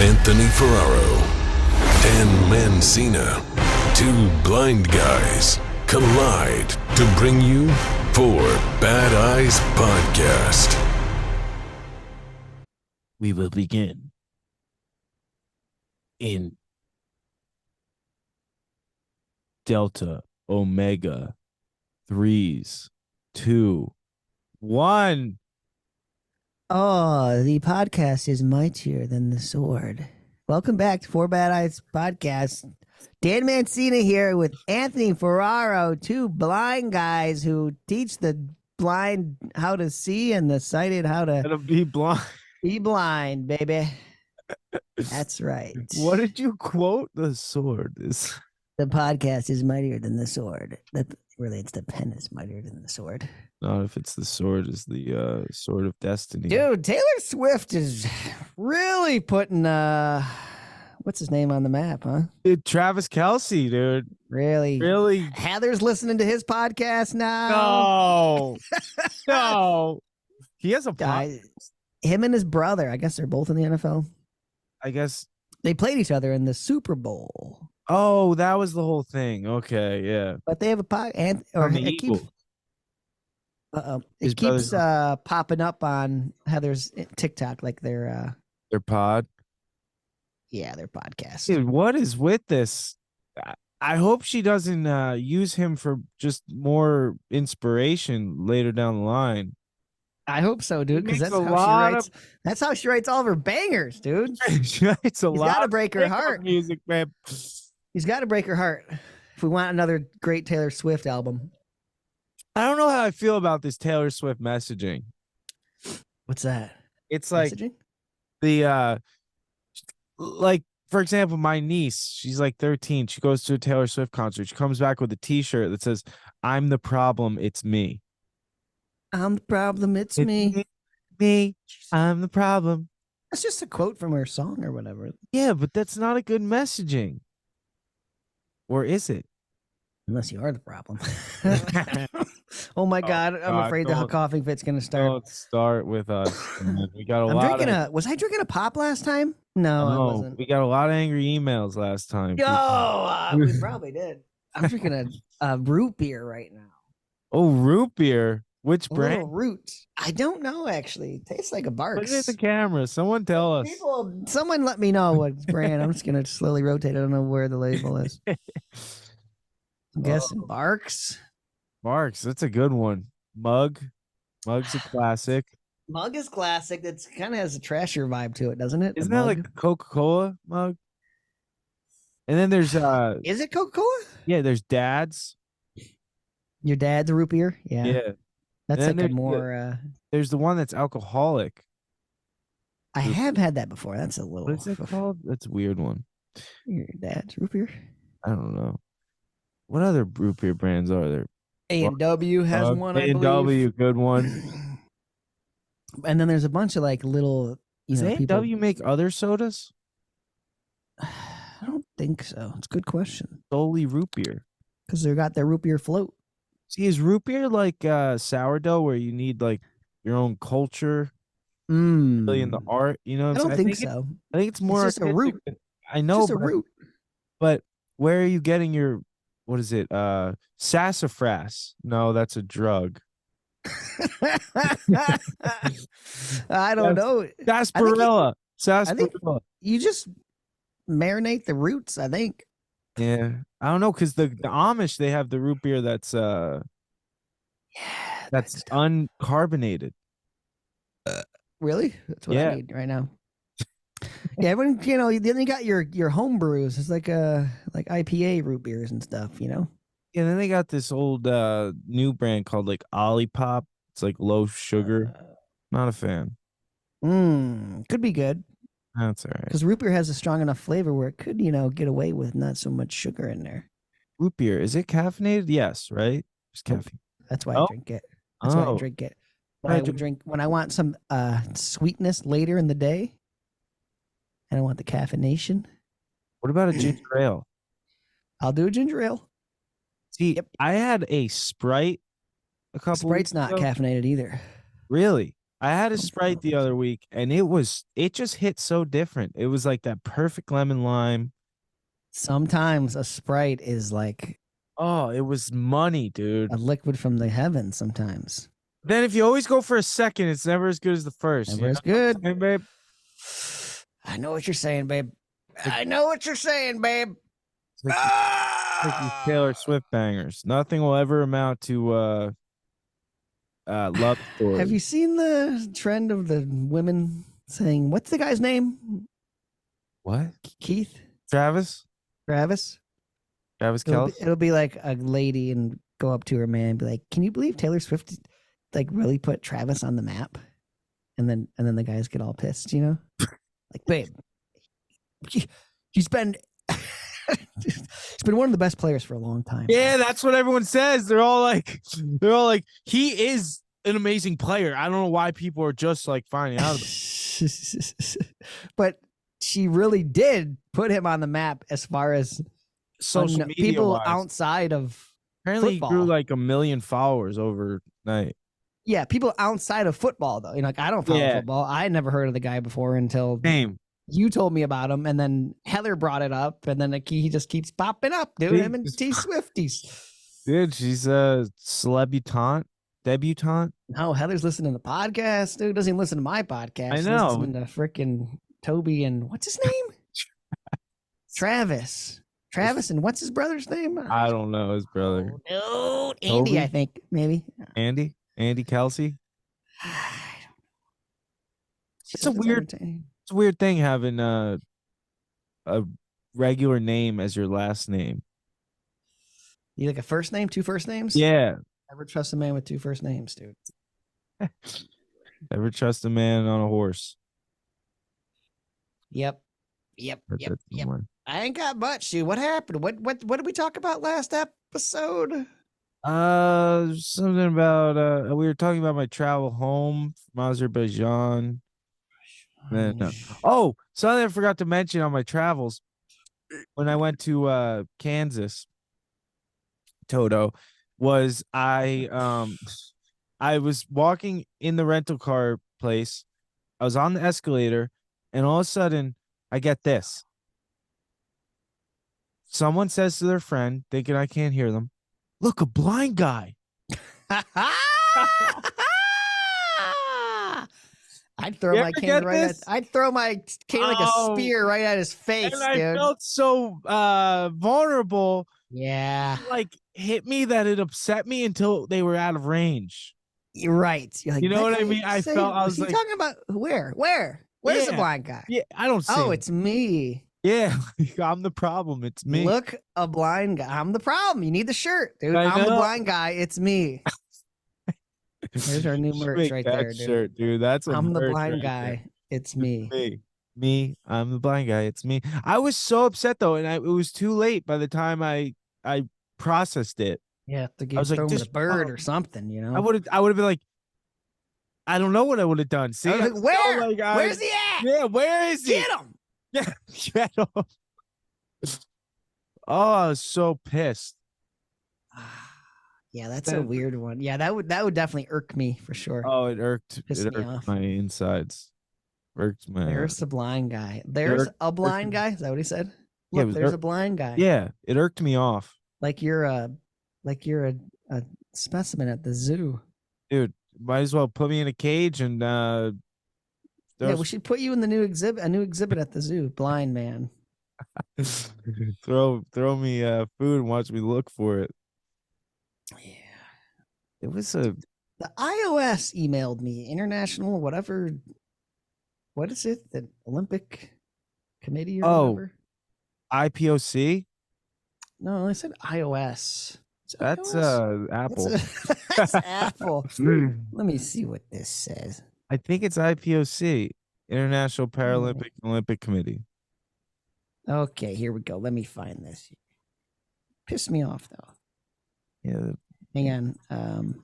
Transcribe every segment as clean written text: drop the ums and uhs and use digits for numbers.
Anthony Ferraro, Dan Mancina. Two blind guys collide to bring you Four Bad Eyes Podcast. We will begin in Delta Omega 3s 2 1. Oh, the podcast is mightier than the sword. Welcome back to Four Bad Eyes Podcast. Dan Mancina here with Anthony Ferraro, two blind guys who teach the blind how to see and the sighted how to be blind. Be blind, baby. That's right. What did you quote? The sword is. The podcast is mightier than the sword. That relates to pen is mightier than the sword. Not if it's the sword, is the sword of destiny. Dude, Taylor Swift is really putting what's his name on the map, huh? Dude, Travis Kelce, dude. Really? Heather's listening to his podcast now. No. No. He has a podcast. Him and his brother, I guess they're both in the NFL. I guess they played each other in the Super Bowl. Oh, that was the whole thing. Okay, yeah. But they have a podcast, it keeps popping up on Heather's TikTok, like their pod. Yeah, their podcast. Dude, what is with this? I hope she doesn't use him for just more inspiration later down the line. I hope so, dude, because that's how she writes all of her bangers, dude. She writes a lot. He's got to break her heart. Music, man. He's got to break her heart if we want another great Taylor Swift album. I don't know how I feel about this Taylor Swift messaging. What's that? It's like messaging? Like, for example, my niece, she's like 13. She goes to a Taylor Swift concert. She comes back with a T-shirt that says, "I'm the problem, it's me." I'm the problem, it's me. Me, I'm the problem. That's just a quote from her song or whatever. Yeah, but that's not a good messaging. Or is it? Unless you are the problem. Oh my God, I'm afraid the coughing fit's gonna start. Don't start with us. We got a lot. Was I drinking a pop last time? No, I wasn't. We got a lot of angry emails last time. We probably did. I'm drinking a root beer right now. Oh, root beer. Which brand? Root. I don't know, actually. It tastes like a Barks. Look at the camera. Someone tell us. Someone let me know what brand. I'm just going to slowly rotate. I don't know where the label is. I'm guessing Barks. Barks. That's a good one. Mug's a classic. Mug is classic. It kind of has a trashier vibe to it, doesn't it? Isn't that like a Coca-Cola mug? And then there's Is it Coca-Cola? Yeah, there's Dad's. Your dad's a root beer? Yeah. That's like a more there's the one that's alcoholic. I have had that before. That's a little. What's it called? That's a weird one. Your dad's root beer? I don't know. What other root beer brands are there? A&W has one. A&W, good one. And then there's a bunch of like little. Does A&W make other sodas? I don't think so. It's a good question. Solely root beer. Because they got their root beer float. See, is root beer like sourdough where you need like your own culture? Really in the art, you know? I don't think so. I think it's more just a root. I know, it's just a root. But where are you getting your, what is it? Sassafras. No, that's a drug. I don't know. Sarsaparilla. You just marinate the roots, I think. Yeah, I don't know, because the Amish, they have the root beer that's that's uncarbonated. Really? That's what I need right now. Yeah, everyone, then you got your home brews. It's like IPA root beers and stuff, Yeah, then they got this old new brand called like Olipop. It's like low sugar. Not a fan. Could be good. That's all right. Because root beer has a strong enough flavor where it could, get away with not so much sugar in there. Root beer, is it caffeinated? Yes, right? There's caffeine. That's why I drink it. That's why I drink it. When I want some sweetness later in the day, and I want the caffeination. What about a ginger ale? I'll do a ginger ale. See, I had a Sprite a couple Sprite's not caffeinated either. Really? I had a Sprite the other week, and it just hit so different. It was like that perfect lemon lime. Sometimes a Sprite is like Oh, it was money, dude. a liquid from the heavens. Sometimes. Then if you always go for a second, it's never as good as the first. Never as good. Hey, babe. I know what you're saying, babe. I know what you're saying, babe. It's like these Taylor Swift bangers. Nothing will ever amount to love story. Have you seen the trend of the women saying, "What's the guy's name?" What? Keith? Travis It'll Kelce? it'll be like a lady and go up to her man and be like, "Can you believe Taylor Swift like really put Travis on the map?" And then the guys get all pissed, you know? Like, babe, he's been one of the best players for a long time. Yeah, that's what everyone says. They're all like, he is an amazing player. I don't know why people are just like finding out about it. But she really did put him on the map as far as Social media people wise. outside of Apparently football. he grew like 1 million followers overnight. Yeah, people outside of football though. You know, like I don't follow football. I had never heard of the guy before until Same. you told me about him, and then Heather brought it up, and then like, he just keeps popping up, dude. Him and T Swifties. Dude, she's a debutante. No, Heather's listening to the podcast, dude. Doesn't even listen to my podcast. I She's know. listening to freaking Toby and what's his name? Travis, and what's his brother's name? I don't know his brother. Oh, dude. Andy, Toby? I think maybe. Andy Kelsey. It's a weird thing having a regular name as your last name. You like a first name, two first names? Yeah. Never trust a man with two first names, dude. Never trust a man on a horse. Yep. I ain't got much, dude. What happened? What did we talk about last episode? Something about we were talking about my travel home from Azerbaijan. Then something I forgot to mention on my travels when I went to Kansas, Toto, was I was walking in the rental car place. I was on the escalator, and all of a sudden I get this. Someone says to their friend, thinking I can't hear them, "Look, a blind guy." I'd throw my cane like a spear right at his face, and I dude. felt so vulnerable. Yeah. Like hit me that it upset me until they were out of range. You're right. You're like, you know what I mean? I was like, talking about where? Where's the blind guy? Yeah, I don't see him. It's me. Yeah, I'm the problem. It's me. Look, a blind guy. I'm the problem. You need the shirt, dude. I'm the blind guy. It's me. There's our new merch right there, dude. Shirt, dude. That's I'm the blind guy. There. It's me. Me. I'm the blind guy. It's me. I was so upset though, and it was too late by the time I processed it. Yeah, I was like, a bird or something, you know. I would have been like, I don't know what I would have done. See, like, where? Where's he at? Yeah, where is he? Get him. Yeah, get him. Oh, I was so pissed. Yeah, that's a weird one. Yeah, that would definitely irk me for sure. Oh, it irked me off. My insides. Irked my. There's the blind guy. There's a blind guy. Is that what he said? Yeah, Look, there's a blind guy. Yeah, it irked me off. Like you're a specimen at the zoo. Dude, might as well put me in a cage and yeah, we should put you in a new exhibit at the zoo. Blind man. throw me food and watch me look for it. Yeah. It was the iOS emailed me, international whatever. What is it? The Olympic Committee or whatever? IPOC? No, I said iOS. That's Apple. That's Apple. Let me see what this says. I think it's IPOC, International Paralympic Olympic Committee. Okay, here we go. Let me find this. Pissed me off though. Yeah. Hang on.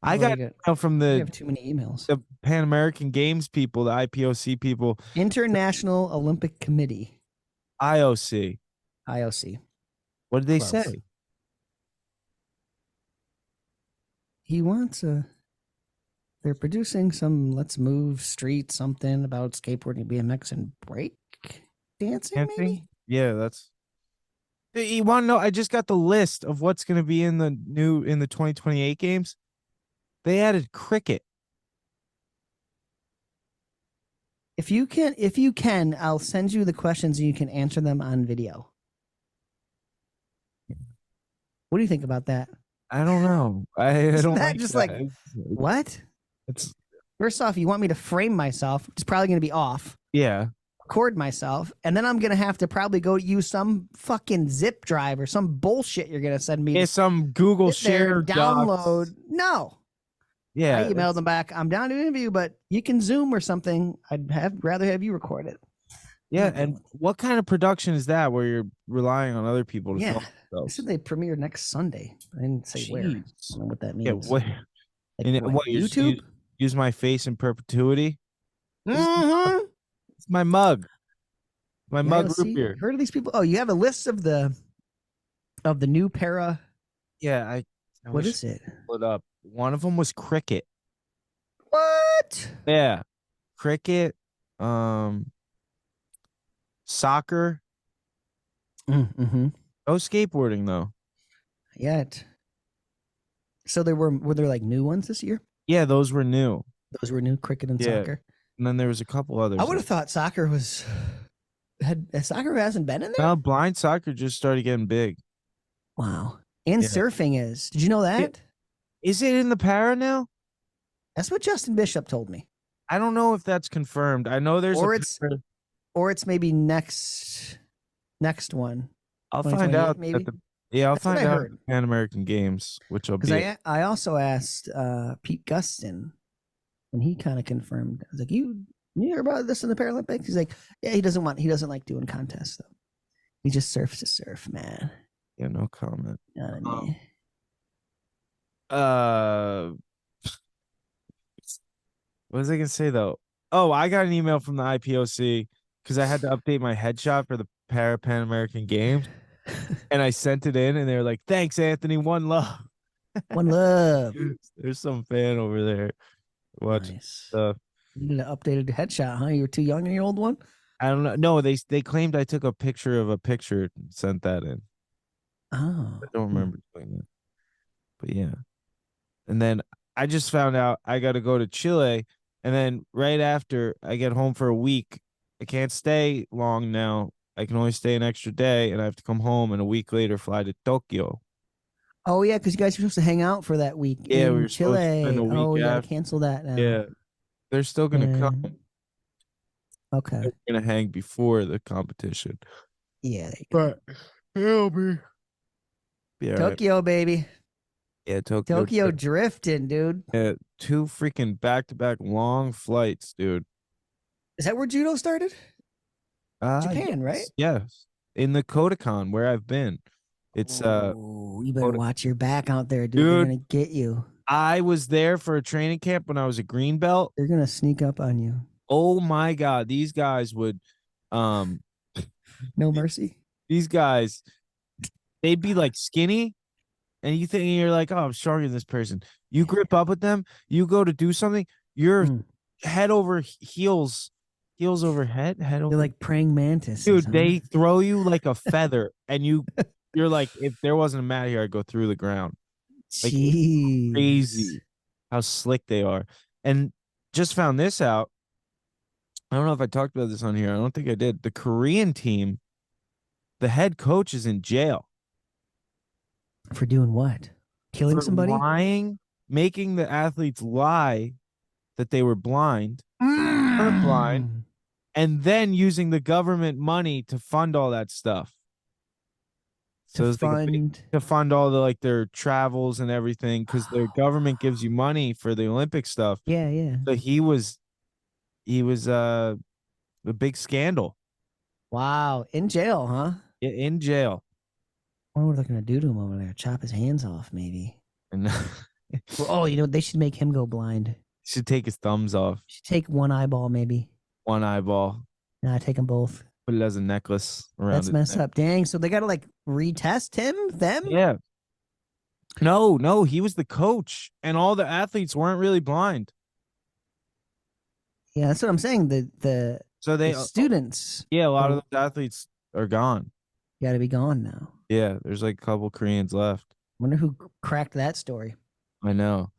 I got from I have too many emails. The Pan American Games people, the IPOC people. International Olympic Committee. IOC. What did they say? He wants They're producing some Let's Move Street something about skateboarding, BMX, and break dancing, maybe? Yeah, that's. You want to know? I just got the list of what's going to be in the 2028 games. They added cricket. If you can, I'll send you the questions and you can answer them on video. What do you think about that? I don't know. I Isn't don't that like just that. like what? It's First off, you want me to frame myself, which is probably going to be off. yeah. Record myself, and then I'm going to have to probably go use some fucking zip drive or some bullshit you're going to send me. It's some Google sit there share and download. docs. No. Yeah. I emailed them back. I'm down to interview, but you can Zoom or something. Rather have you record it. Yeah, and what kind of production is that where you're relying on other people to film They themselves? said they premiere next Sunday. I didn't say where. I Jeez. don't know what that means. Yeah, what? Like, And what, YouTube? Use my face in perpetuity? Mm-hmm. It's my mug. My Yeah, mug let's root see. beer. Heard of these people? Oh, you have a list of the new para. Yeah, I What wish is it? I could pull it up. One of them was cricket. What? Yeah. Cricket, soccer. Mm-hmm. No skateboarding though. Yet. So were there like new ones this year? Yeah, those were new. Those were new, cricket and Yeah. soccer. And then there was a couple others. I would have thought soccer soccer hasn't been in there. No, blind soccer just started getting big. Wow. And Yeah. surfing is. Did you know that? Is it in the para now? That's what Justin Bishop told me. I don't know if that's confirmed. I know there's Or it's maybe next one. I'll find out. maybe? I'll That's what find I out heard. at Pan American Games, which will be. Because I also asked Pete Gustin, and he kind of confirmed. I was like, you hear about this in the Paralympics? He's like, yeah, he doesn't like doing contests though. He just surfs to surf, man. Yeah, no comment. You know what I mean? What was I gonna say though? Oh, I got an email from the IPOC because I had to update my headshot for the Pan American Games, and I sent it in, and they were like, "Thanks, Anthony. One love." One love. There's some fan over there watching Nice. stuff. You need an updated headshot, huh? You were too young in your old one? I don't know. No, they claimed I took a picture of a picture and sent that in. Oh. I don't remember doing that. But yeah. And then I just found out I got to go to Chile. And then right after I get home for a week, I can't stay long now. I can only stay an extra day and I have to come home and a week later fly to Tokyo. Oh, yeah, because you guys were supposed to hang out for that week Yeah, in we were supposed to Chile. spend a week Oh, you got after. to cancel that now. Yeah. They're still going to come. Okay. They're going to hang before the competition. Yeah. But it'll be all right. Tokyo, baby. Yeah, Tokyo. Tokyo drifting, dude. Yeah, 2 freaking back-to-back long flights, dude. Is that where judo started? Japan, right? Yes. In the Kodokan, where I've been. It's you better watch your back out there, dude. Dude. They're gonna get you. I was there for a training camp when I was a green belt. They're gonna sneak up on you. Oh my God. These guys would No mercy. these guys, they'd be like skinny. And you think you're like, oh, I'm stronger than this person. You grip up with them, you go to do something, you're head over heels over head over. They're like praying mantis. Dude, they throw you like a feather, and you're like, if there wasn't a mat here, I'd go through the ground. Like, Jeez. crazy how slick they are. And just found this out. I don't know if I talked about this on here. I don't think I did. The Korean team, the head coach is in jail. For doing what? Killing For somebody? lying, making the athletes lie that they were blind, weren't blind, and then using the government money to fund all that stuff. So it's like to fund all the their travels and everything, because their government gives you money for the Olympic stuff. Yeah, yeah. So he was a big scandal. Wow. In jail, huh? In jail. I wonder what they're gonna do to him over there. Chop his hands off, maybe. And Oh, they should make him go blind. should take his thumbs off. Should take one eyeball, maybe. One eyeball. Nah, take them both. Put it as a necklace around. That's his messed neck. up. Dang. So they gotta retest them? Yeah. No, he was the coach, and all the athletes weren't really blind. Yeah, that's what I'm saying. The So the students a lot of those athletes are gone. got to be gone now. Yeah, there's like a couple Koreans left. Wonder who cracked that story. I know.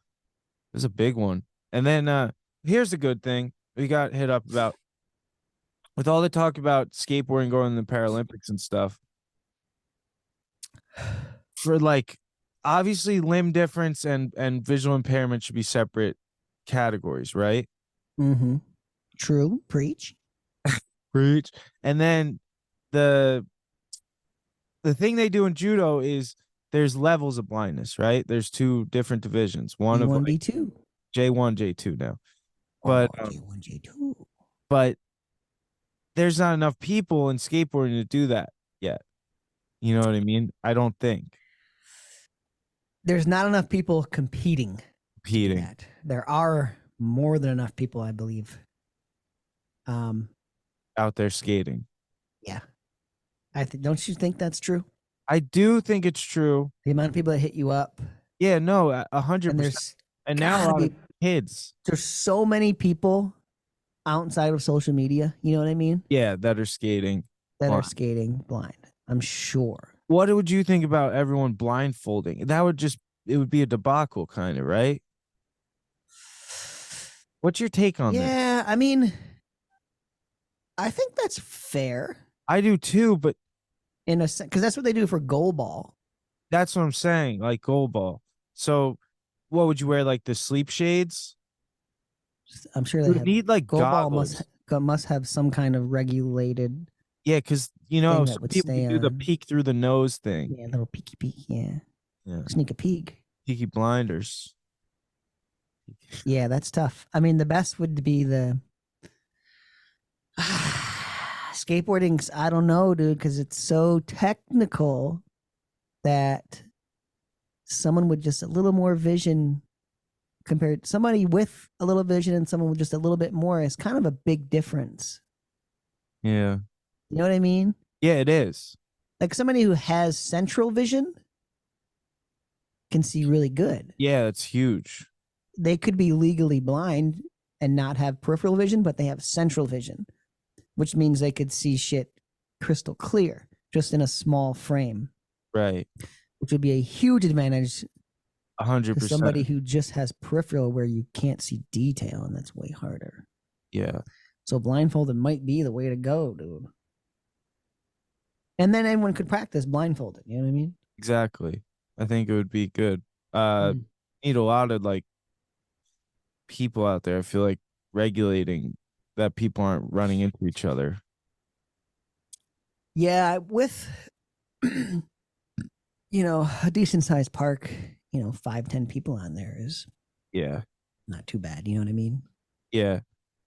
It's a big one. And then here's the good thing. We got hit up about with all the talk about skateboarding going to the Paralympics and stuff. For like obviously limb difference and visual impairment should be separate categories, right? Mm-hmm. True. Preach. Preach. And then the thing they do in judo is there's levels of blindness, right? There's 2 different divisions. One of D1, like D2. J1, J2 now. But J1, J2. but there's not enough people in skateboarding to do that yet. You know what I mean? I don't think. There's not enough people competing. Competing. That. There are more than enough people, I believe. Out there skating. Yeah. Don't you think that's true? I do think it's true. The amount of people that hit you up. Yeah, no, 100%. And there's And now a lot of kids. There's so many people outside of social media, you know what I mean? Yeah, that are skating. That blind. are skating blind. I'm sure. What would you think about everyone blindfolding? That would it would be a debacle kind of, right? What's your take on that? Yeah, I mean, I think that's fair. I do too, but in a sense, because that's what they do for goalball. That's what I'm saying, like goalball. So what would you wear, like the sleep shades? I'm sure you they need like goalball goggles. must have some kind of regulated. Yeah, because you know that some would people stay do the on. peek through the nose thing. Yeah, little peeky peek. Yeah. Yeah. Sneak a peek. Peaky blinders. Yeah, that's tough. I mean, the best would be the skateboarding's. I don't know, dude, because it's so technical that someone with just a little more vision compared somebody with a little vision and someone with just a little bit more is kind of a big difference. Yeah. You know what I mean? Yeah, it is. Like somebody who has central vision can see really good. Yeah, it's huge. They could be legally blind and not have peripheral vision, but they have central vision, which means they could see shit crystal clear just in a small frame. Right. Which would be a huge advantage 100%. to somebody who just has peripheral where you can't see detail, and that's way harder. Yeah. So blindfolded might be the way to go, dude. And then anyone could practice blindfolded. You know what I mean? Exactly. I think it would be good. Need a lot of like people out there. I feel like regulating that people aren't running into each other. Yeah, with a decent sized park, 5-10 people on there is not too bad. You know what I mean? Yeah.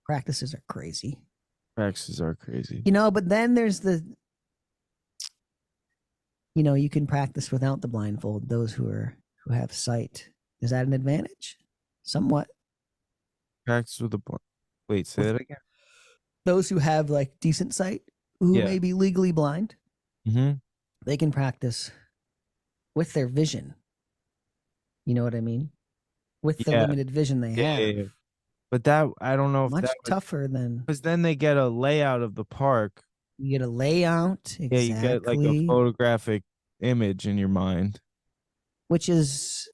Practices are crazy. Practices are crazy. But then there's you can practice without the blindfold. Those who have sight. Is that an advantage? Somewhat. Practice with the blind. Wait, say that again. Those who have like decent sight, who may be legally blind, they can practice with their vision. You know what I mean? With the limited vision they have. Yeah. But that, I don't know if much that tougher than, because then they get a layout of the park. You get a layout. Exactly. Yeah, you get like a photographic image in your mind, which is.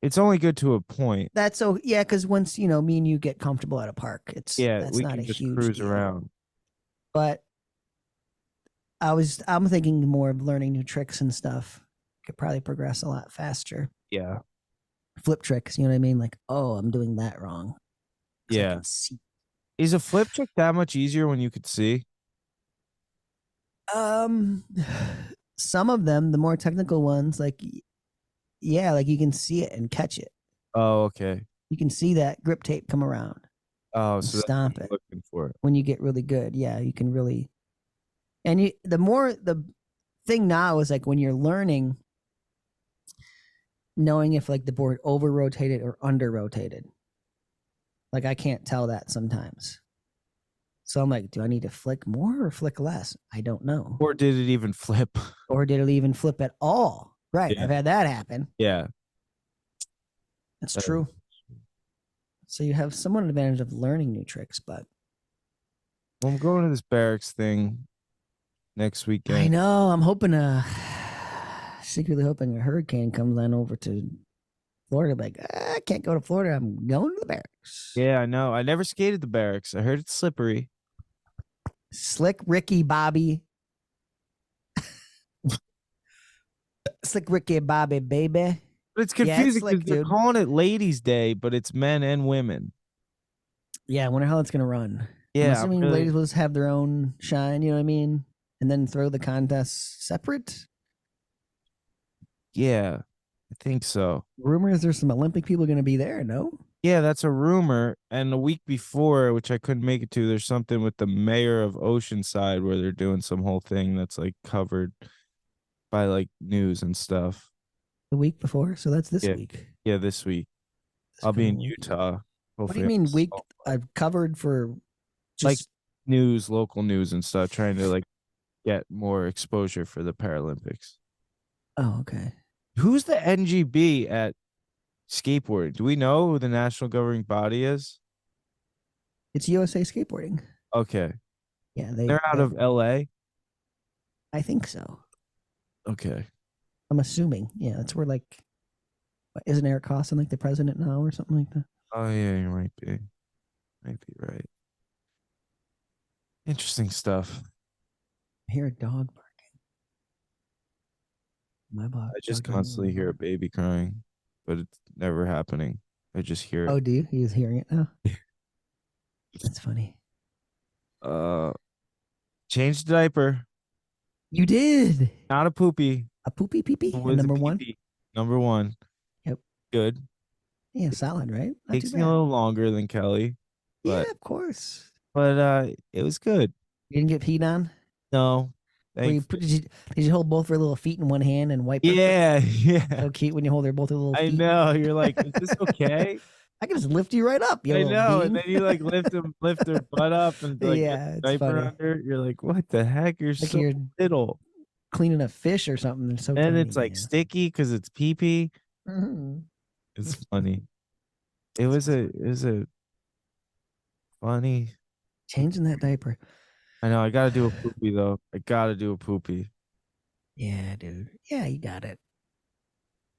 It's only good to a point. That's so because once me and you get comfortable at a park, that's we not can a just huge cruise deal. around. But I'm thinking more of learning new tricks and stuff. Could probably progress a lot faster. Yeah. Flip tricks, you know what I mean? Like, oh, I'm doing that wrong. Yeah. Is a flip trick that much easier when you could see? Some of them, the more technical ones, like you can see it and catch it. Oh, okay. You can see that grip tape come around. Oh, so stomp it. Looking for it when you get really good. Yeah, you can really. And the thing now is like when you're learning, knowing if like the board over rotated or under rotated. Like I can't tell that sometimes. So I'm like, do I need to flick more or flick less? I don't know. Or did it even flip? Or did it even flip at all? Right. Yeah. I've had that happen. Yeah. That's true. So you have somewhat an advantage of learning new tricks, but Well, I'm going to this barracks thing next weekend. I know. I'm secretly hoping a hurricane comes on over to Florida. Like, I can't go to Florida. I'm going to the barracks. Yeah, I know. I never skated the barracks. I heard it's slippery. Slick Ricky Bobby. Slick Ricky Bobby, baby. But it's Yeah, it's confusing slick, because they're dude. calling it Ladies' Day, but it's men and women. Yeah, I wonder how it's going to run. Yeah, I'm I'm assuming really- ladies will just have their own shine, you know what I mean? And then throw the contests separate. Yeah, I think so. Rumor is there's some Olympic people going to be there, no? Yeah, that's a rumor. And a week before, which I couldn't make it to, there's something with the mayor of Oceanside where they're doing some whole thing that's like covered by like news and stuff. The week before? So that's this Yeah. week. Yeah, this week. This I'll be in coming week. Utah. What do you Hopefully mean I'm week? so- I've covered for just Like news, local news and stuff, trying to like get more exposure for the Paralympics. oh, okay. Who's the NGB at skateboarding? Do we know who the national governing body is? It's USA skateboarding. Okay. Yeah, They're out of LA. I think so. Okay. I'm assuming. Yeah, that's where like isn't Eric Costin like the president now or something like that? Oh yeah, you might be. Might be right. Interesting stuff. I hear a dog barking. My dog. I just dog constantly doesn't hear a bark. baby crying, but it's never happening. I just hear Oh, it. do you? He's hearing it now. That's funny. Change the diaper. You did Not a poopy. a poopy pee It was a number one. pee-pee. Number one. Yep. Good. Yeah, solid, right? Not Takes too me a bad. little longer than Kelly, but Yeah, of course. it was good. You didn't get peed on. No. Were you, Thanks. did you hold both her little feet in one hand and wipe her? Yeah, yeah. So cute when you hold her both her little I feet. know. You're like, is this okay? I can just lift you right up. You I little know. bean. And then you like lift her butt up and like Yeah, get the it's diaper funny. under. You're like, what the heck? You're Like so you're little. cleaning a fish or something. It's so And tiny, it's like man. sticky because it's pee pee. Mhm. It's funny. It was a funny. Changing that diaper. I know. I gotta do a poopy though. I gotta do a poopy. Yeah, dude. Yeah, you got it.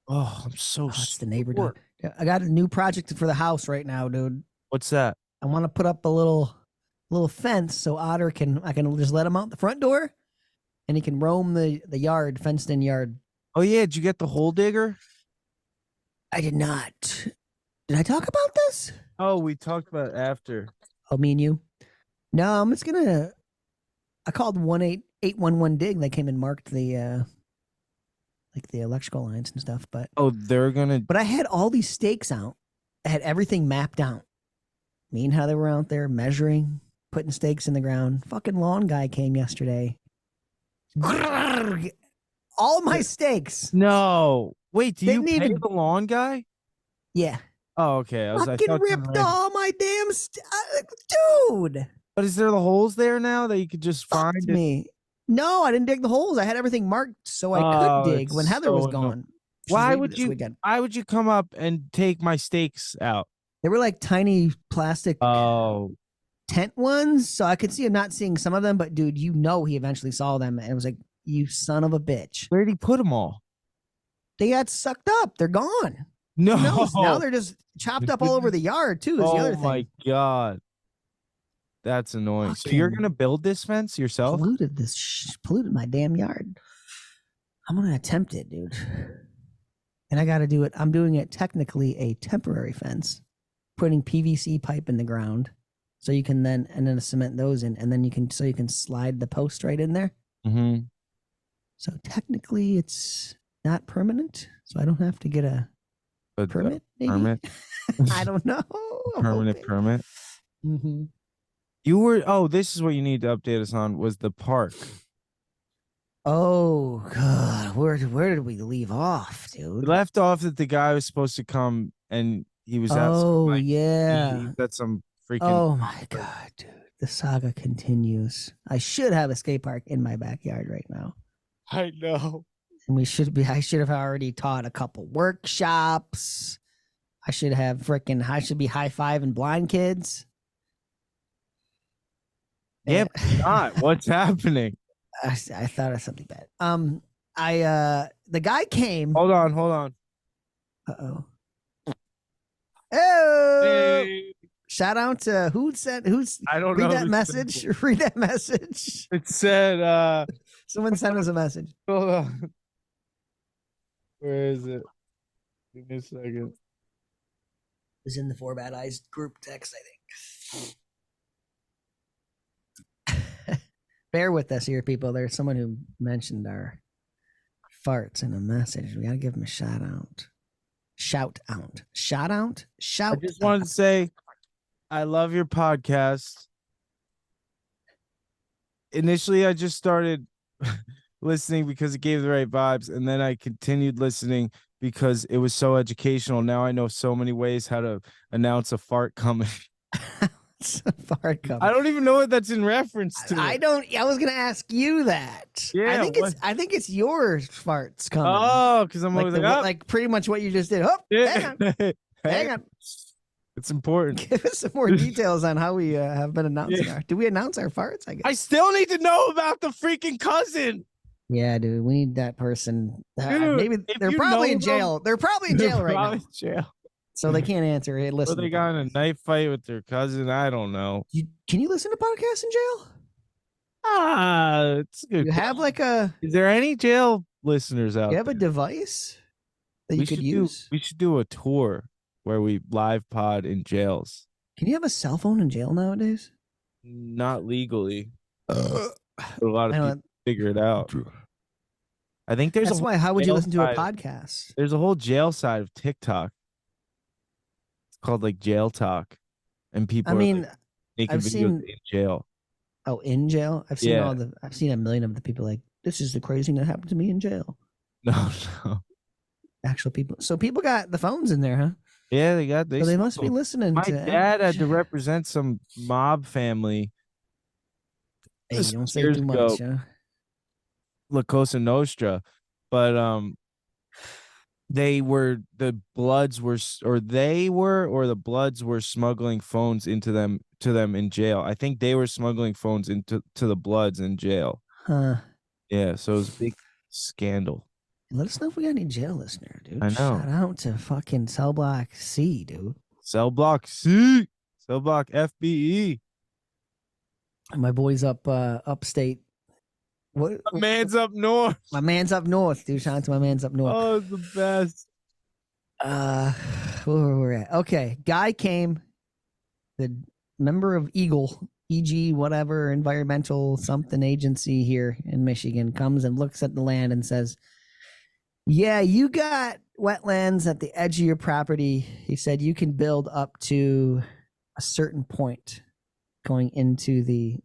Oh, I'm so Oh, it's the neighbor sore. dog. Yeah, I got a new project for the house right now, dude. What's that? I want to put up a little fence so Otter I can just let him out the front door, and he can roam the yard, fenced in yard. Oh yeah, did you get the hole digger? I did not. Did I talk about this? Oh, we talked about it after. Oh, me and you. No, I'm just gonna. I called 1-811 dig. They came and marked the like the electrical lines and stuff, but Oh, they're gonna. I had all these stakes out. I had everything mapped out. Me and how they were out there measuring, putting stakes in the ground. Fucking lawn guy came yesterday. All my stakes. No, wait. Do you Didn't pay even- the lawn guy? Yeah. Oh, okay. I Fucking thought you were ripped like- all my damn dude. But is there the holes there now that you could just find Fucked it? me. No, I didn't dig the holes. I had everything marked so I Oh, could dig when it's Heather was so anno- gone. She's Why leaving would this you? weekend. Why would you come up and take my stakes out? They were like tiny plastic Oh, tent ones, so I could see him not seeing some of them. But dude, you know he eventually saw them, and it was like, "You son of a bitch!" where did he put them all? They got sucked up. They're gone. No, Who knows? Now they're just chopped up all over the yard too. Is the other oh thing. my god, that's annoying. So you're Fucking gonna build this fence yourself? Polluted my damn yard. I'm gonna attempt it, dude. And I got to do it. I'm doing it technically a temporary fence, putting PVC pipe in the ground, so you can then cement those in, and then you can slide the post right in there. Mm-hmm. So technically, it's not permanent, so I don't have to get a But permit. Maybe? permit, I don't know. I'm permanent hoping. permit. Mhm. You were. Oh, this is what you need to update us on. Was the park? Oh god, where did we leave off, We dude? left off that the guy was supposed to come and he was at some, Oh like, yeah. he was at some freaking. Oh my god, dude. The saga continues. I should have a skate park in my backyard right now. I know. And I should have already taught a couple workshops. I should be high-fiving blind kids. Yeah, but not. What's happening? I thought of something bad. The guy came. Hold on. Uh-oh. Oh, Hey. shout out to who's I don't know. read that message. Read that message. It said Someone sent us a message. hold on. Where is it? Give me a second. It was in the 4 Bad Eyes group text, I think. Bear with us here, people. There's someone who mentioned our farts in a message. We gotta give him a shout out. I just wanted to say I love your podcast. Initially, I just started listening because it gave the right vibes, and then I continued listening because it was so educational. Now I know so many ways how to announce a fart coming. Fart coming. I don't even know what that's in reference to. I was gonna ask you that. Yeah, I think it's your farts coming. Oh, because I'm always like pretty much what you just did. Oh, yeah. hang on. It's important. Give us some more details on how we have been announcing do we announce our farts? I guess. I still need to know about the freaking cousin. Yeah, dude, we need that person. Dude, maybe they're probably in jail. They're probably in jail right now. Jail. So they can't answer. Hey, listen. Or they got in a knife fight with their cousin. I don't know. Can you listen to podcasts in jail? It's good. You have like a. Is there any jail listeners out? You have there? a device that you could use. We should do a tour where we live pod in jails. Can you have a cell phone in jail nowadays? Not legally. But a lot of people figure it out. I think there's. That's why. How would you listen to a podcast? There's a whole jail side of TikTok. It's called like Jail Talk, and people. Making videos in jail. Oh, in jail? I've seen I've seen a million of the people like, this is the crazy thing that happened to me in jail. No. Actual people. So people got the phones in there, huh? Yeah, they must be listening. My dad had to represent some mob family. Hey, you don't say too much, huh? La Cosa Nostra, but the Bloods were smuggling phones into them in jail. I think they were smuggling phones into the Bloods in jail. Huh. Yeah, so it was a big scandal. Let us know if we got any jail listener, dude. I know. Shout out to fucking Cell Block C, dude. Cell Block C. Cell Block FBE. My boys upstate. What? My man's up north. My man's up north, dude. Shout out to my man's up north. Oh, it's the best. Where we're at. Okay. Guy came, the member of Eagle, EG, whatever, environmental something agency here in Michigan, comes and looks at the land and says, yeah, you got wetlands at the edge of your property. He said you can build up to a certain point going into the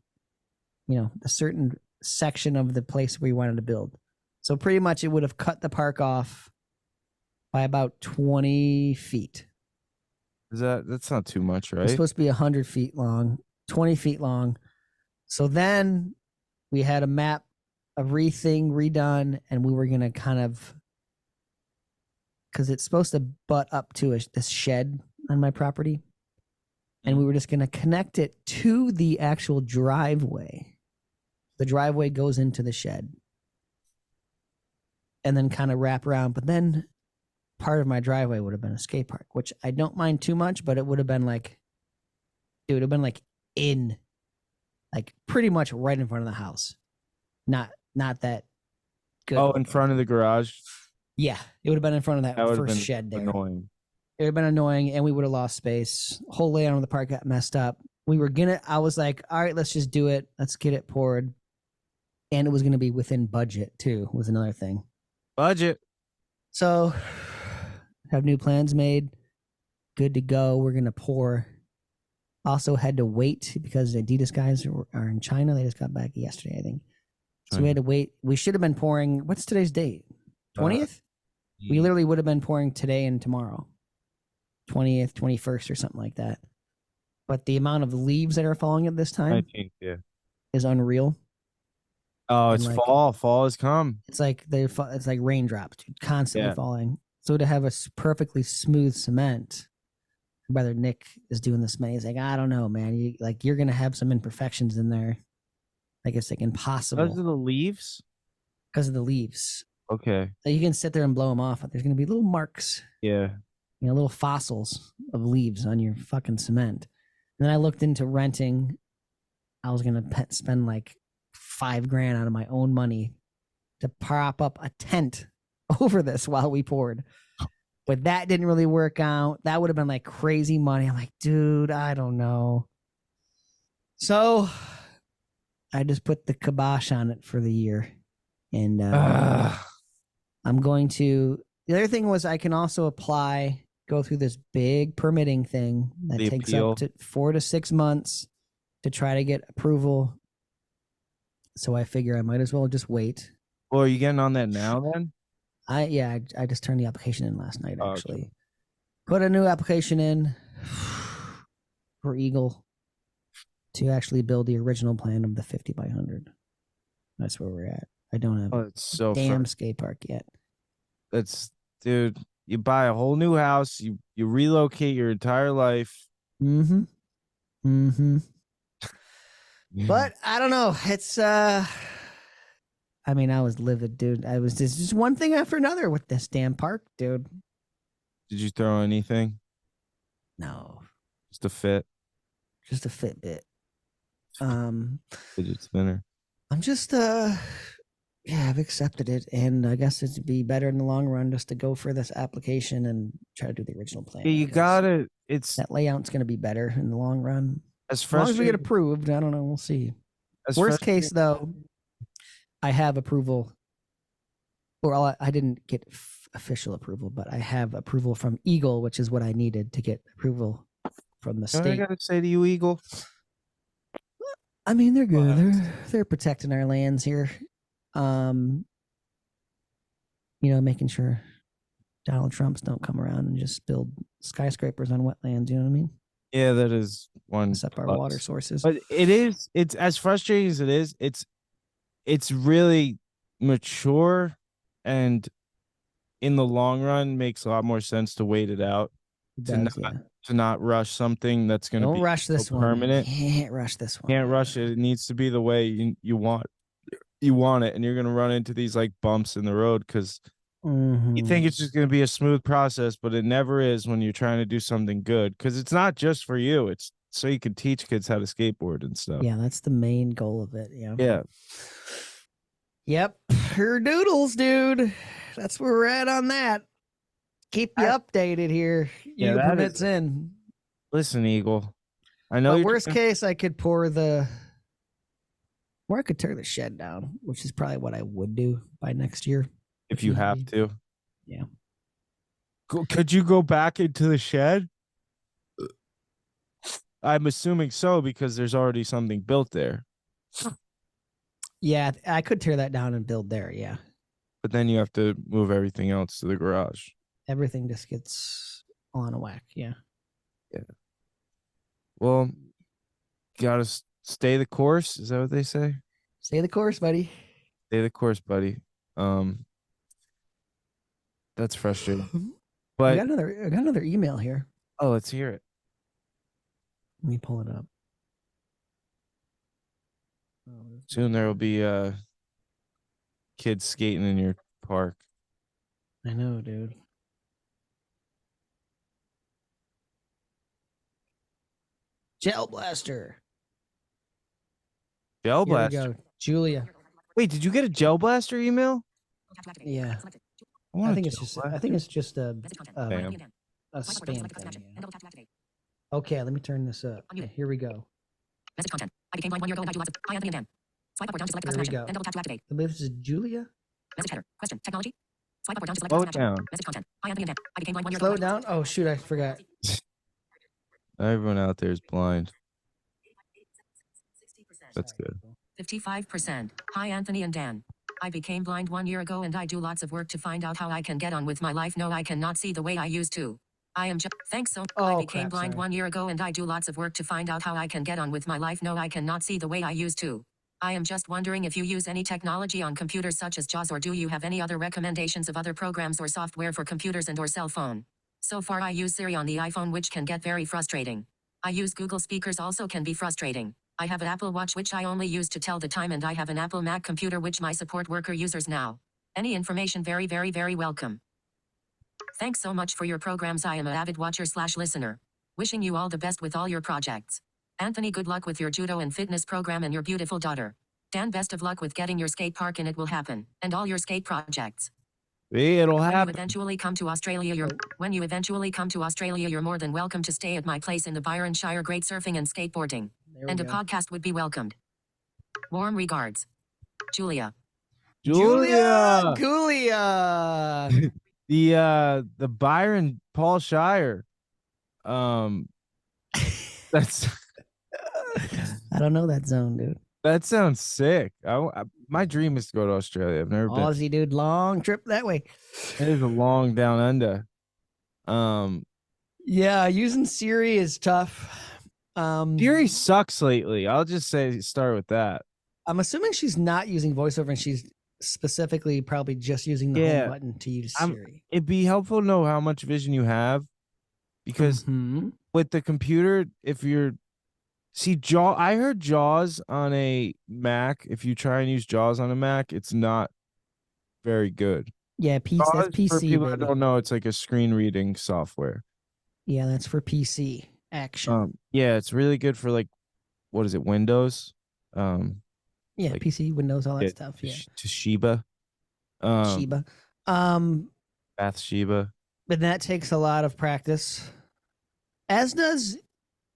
certain section of the place where you wanted to build. So pretty much it would have cut the park off by about 20 feet. That's not too much, right? It's supposed to be 100 feet long, 20 feet long. So then we had a map, a redone, and we were going to kind of, because it's supposed to butt up to this shed on my property. And we were just going to connect it to the actual driveway. The driveway goes into the shed. And then kind of wrap around. But then part of my driveway would have been a skate park, which I don't mind too much, but it would have been like, it would have been like pretty much right in front of the house. Not that good. Oh, in front of the garage? Yeah. It would have been in front of that first shed there. Annoying. It would have been annoying, and we would have lost space. Whole layout of the park got messed up. I was like, all right, let's just do it. Let's get it poured. And it was going to be within budget, too, was another thing. Budget. So, have new plans made. Good to go. We're going to pour. Also had to wait because the Adidas guys are in China. They just got back yesterday, I think. So we had to wait. We should have been pouring. What's today's date? 20th? We literally would have been pouring today and tomorrow. 20th, 21st, or something like that. But the amount of leaves that are falling at this time 19th, is unreal. Oh, it's fall. Fall has come. It's like raindrops, dude, constantly falling. So to have a perfectly smooth cement, my brother Nick is doing the cement. He's like, I don't know, man. You're gonna have some imperfections in there. I guess like impossible Those are the leaves. because of the leaves. Okay. So you can sit there and blow them off, but there's gonna be little marks, Yeah. little fossils of leaves on your fucking cement. And then I looked into renting. I was gonna spend like $5,000 out of my own money to prop up a tent over this while we poured. But that didn't really work out. That would have been like crazy money. I'm like, dude, I don't know. So I just put the kibosh on it for the year. And I'm going to. The other thing was I can also go through this big permitting thing that takes appeal. up to 4 to 6 months to try to get approval. So I figure I might as well just wait. Well, are you getting on that now then? I just turned the application in last night, Oh, actually. okay. Put a new application in for Eagle to actually build the original plan of the 50 by 100. That's where we're at. I don't have Oh, it's so damn skate park yet. Dude, you buy a whole new house, you relocate your entire life. Mm-hmm. But I don't know. It's I mean, I was livid, dude. I was just one thing after another with this damn park, dude. Did you throw anything? No, Just a fit? just a Fitbit. Fidget spinner. I'm just I've accepted it, and I guess it'd be better in the long run just to go for this application and try to do the original plan. Yeah, you got it. It's That layout's going to be better in the long run. as As long as we get frustrating. approved, I don't know. We'll see. As Worst frustrating- case, though, I have approval, or I didn't get official approval, but I have approval from Eagle, which is what I needed to get approval from the You know what I state. gotta say to you, Eagle. I mean, they're good. What? They're protecting our lands here. Making sure Donald Trumps don't come around and just build skyscrapers on wetlands. You know what I mean? Yeah, that is one. Mess up our plus. water sources. But it's as frustrating as it is. It's really mature, and in the long run makes a lot more sense to wait it out, It to does, not- yeah. to not rush something that's going to Don't be rush this one. permanent. Can't rush this one. Can't rush it. It needs to be the way you want it, and you're going to run into these like bumps in the road because you think it's just going to be a smooth process, but it never is when you're trying to do something good, because it's not just for you. It's so you can teach kids how to skateboard and stuff. Yeah, that's the main goal of it. Yeah. Yeah. Yep. Her doodles, dude. That's where we're at on that. Keep you updated here. Yeah, You that permits is- in. Listen, Eagle. I know But you're worst doing- case, I could or I could tear the shed down, which is probably what I would do by next year. if you have to. Yeah. Could you go back into the shed? I'm assuming so, because there's already something built there. Yeah, I could tear that down and build there. Yeah. But then you have to move everything else to the garage. Everything just gets all on a whack. Yeah. Well, gotta stay the course. Is that what they say? Stay the course, buddy. Stay the course, buddy. That's frustrating. But I got another email here. oh, let's hear it. Let me pull it up. Soon there will be kids skating in your park. I know, dude. Gel blaster. Gel Here we blaster. go. Julia. Wait, did you get a gel blaster email? Yeah. want I a think it's gel just. I blaster. think it's just a Spam. spam thing. Yeah. Okay, let me turn this up. Okay, here we go. Message content. I became blind 1 year ago and I do lots of. Hi, Anthony and Dan. Swipe up or down to select the Here custom we action. go. Then double tap to activate. I believe this is Julia. Message header. Question. Technology. Swipe up or down to select Slow custom it action. down. Message content. Hi, Anthony and Dan. I became blind 1 year Slow ago. it down. Oh shoot, I forgot. Everyone out there is blind. That's good. 55%. Hi, Anthony and Dan. I became blind 1 year ago and I do lots of work to find out how I can get on with my life. No, I cannot see the way I used to. I am just. Thanks so. I Oh, became crap, blind sorry. 1 year ago and I do lots of work to find out how I can get on with my life. No, I cannot see the way I used to. I am just wondering if you use any technology on computers such as JAWS, or do you have any other recommendations of other programs or software for computers and or cell phone? So far I use Siri on the iPhone, which can get very frustrating. I use Google speakers, also can be frustrating. I have an Apple Watch which I only use to tell the time, and I have an Apple Mac computer which my support worker uses now. Any information very, very, very welcome. Thanks so much for your programs. I am an avid watcher/listener. Wishing you all the best with all your projects. Anthony, good luck with your judo and fitness program and your beautiful daughter. Dan, best of luck with getting your skate park, and it will happen. And all your skate projects. It'll When you happen. eventually come to Australia, you're more than welcome to stay at my place in the Byron Shire. Great surfing and skateboarding. And a podcast would be welcomed. Warm regards. Julia. Julia. Julia. The Byron Paul Shire. That's I don't know that zone, dude. that sounds sick. My dream is to go to Australia. I've never been. Aussie, dude. Long trip that way. It is a long down under. Yeah, using Siri is tough. Siri sucks lately. I'll just say start with that. I'm assuming she's not using voiceover, and she's specifically probably just using the home button to use Siri. It'd be helpful to know how much vision you have, because with the computer, if you're I heard JAWS on a Mac. If you try and use JAWS on a Mac, it's not very good. Yeah, that's PC. For people that baby. don't know, it's like a screen reading software. Yeah, that's for PC action. Yeah, it's really good for like, what is it, Windows? Yeah, like, PC, Windows, all that stuff. Yeah, Toshiba. Shiba. Bathsheba. But that takes a lot of practice. As does,